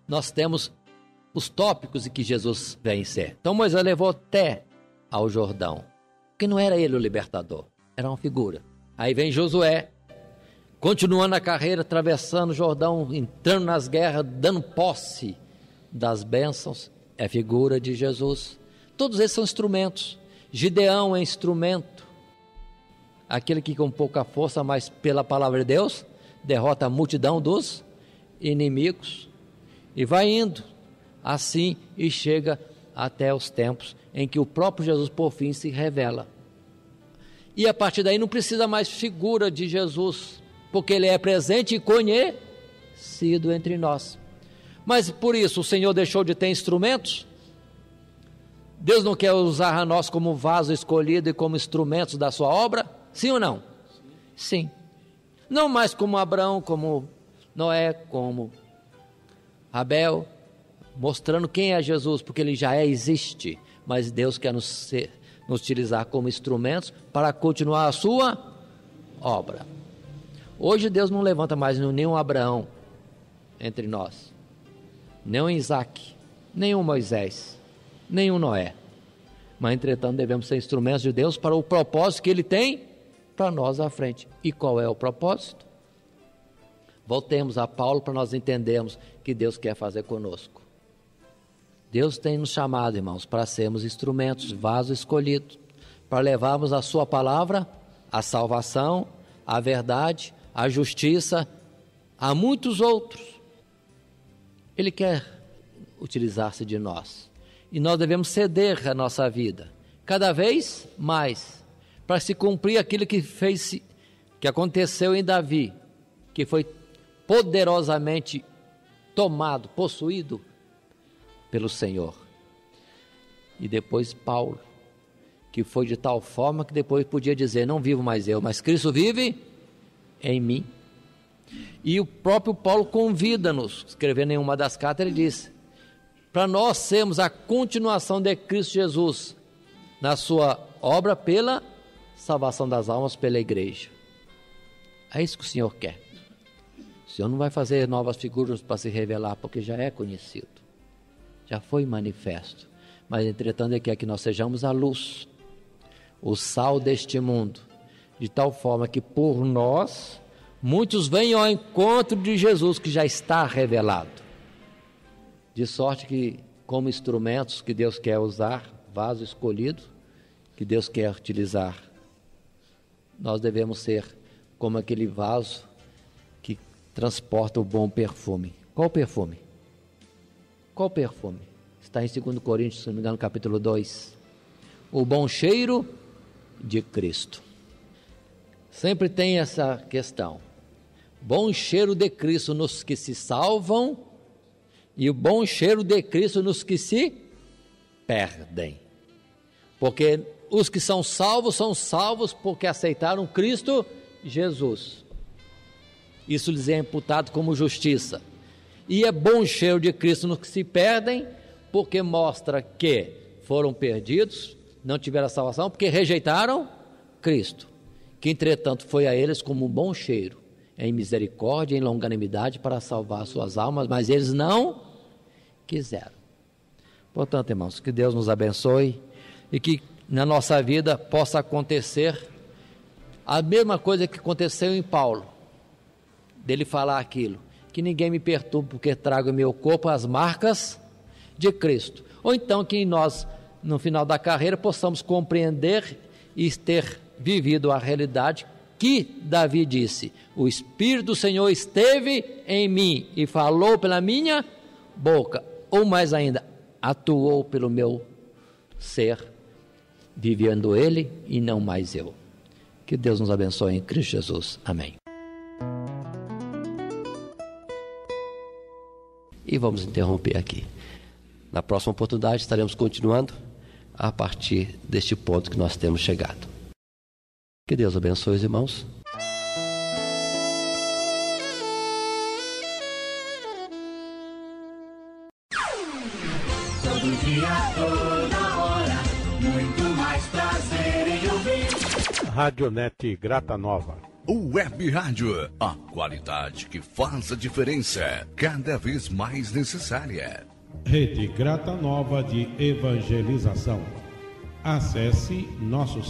nós temos os tópicos em que Jesus vem ser. Então Moisés levou até ao Jordão, porque não era ele o libertador, era uma figura. Aí vem Josué, continuando a carreira, atravessando o Jordão, entrando nas guerras, dando posse das bênçãos, é figura de Jesus. Todos esses são instrumentos. Gideão é instrumento, aquele que com pouca força, mas pela palavra de Deus, derrota a multidão dos inimigos, e vai indo assim, e chega até os tempos em que o próprio Jesus por fim se revela, e a partir daí não precisa mais figura de Jesus, porque ele é presente e conhecido entre nós. Mas por isso o Senhor deixou de ter instrumentos? Deus não quer usar a nós como vaso escolhido e como instrumentos da sua obra? Sim ou não? Sim. Não mais como Abraão, como Noé, como Abel, mostrando quem é Jesus, porque ele já existe, mas Deus quer nos utilizar como instrumentos para continuar a sua obra. Hoje Deus não levanta mais nenhum Abraão entre nós, nenhum Isaac, nenhum Moisés, nenhum Noé, mas entretanto devemos ser instrumentos de Deus para o propósito que Ele tem para nós à frente. E qual é o propósito? Voltemos a Paulo para nós entendermos que Deus quer fazer conosco. Deus tem nos chamado, irmãos, para sermos instrumentos, vasos escolhidos, para levarmos a sua palavra, a salvação, a verdade, a justiça, a muitos outros. Ele quer utilizar-se de nós, e nós devemos ceder a nossa vida, cada vez mais, para se cumprir aquilo que aconteceu em Davi, que foi poderosamente tomado, possuído pelo Senhor. E depois Paulo, que foi de tal forma que depois podia dizer, não vivo mais eu, mas Cristo vive em mim. E o próprio Paulo convida-nos, escrevendo em uma das cartas, ele diz, para nós sermos a continuação de Cristo Jesus, na sua obra pela salvação das almas, pela igreja. É isso que o Senhor quer. O Senhor não vai fazer novas figuras para se revelar, porque já é conhecido, já foi manifesto, mas entretanto Ele quer que nós sejamos a luz, o sal deste mundo, de tal forma que por nós muitos venham ao encontro de Jesus, que já está revelado, de sorte que como instrumentos que Deus quer usar, vaso escolhido que Deus quer utilizar, nós devemos ser como aquele vaso que transporta o bom perfume. Qual perfume? Qual perfume? Está em 2 Coríntios, se não me engano, capítulo 2. O bom cheiro de Cristo. Sempre tem essa questão. Bom cheiro de Cristo nos que se salvam e o bom cheiro de Cristo nos que se perdem. Porque os que são salvos porque aceitaram Cristo Jesus. Isso lhes é imputado como justiça. E é bom cheiro de Cristo nos que se perdem, porque mostra que foram perdidos, não tiveram a salvação, porque rejeitaram Cristo, que entretanto foi a eles como um bom cheiro, em misericórdia, em longanimidade, para salvar suas almas, mas eles não quiseram. Portanto, irmãos, que Deus nos abençoe e que na nossa vida possa acontecer a mesma coisa que aconteceu em Paulo, dele falar aquilo, que ninguém me perturbe porque trago em meu corpo as marcas de Cristo. Ou então que nós, no final da carreira, possamos compreender e ter vivido a realidade que Davi disse, o Espírito do Senhor esteve em mim e falou pela minha boca, ou mais ainda, atuou pelo meu ser, vivendo Ele e não mais eu. Que Deus nos abençoe em Cristo Jesus. Amém. E vamos interromper aqui. Na próxima oportunidade estaremos continuando a partir deste ponto que nós temos chegado. Que Deus abençoe os irmãos.
Todo dia, toda hora, muito mais prazer em ouvir.
Radionete Grata Nova.
Web Rádio, a qualidade que faz a diferença, cada vez mais necessária.
Rede Grata Nova de Evangelização. Acesse nosso site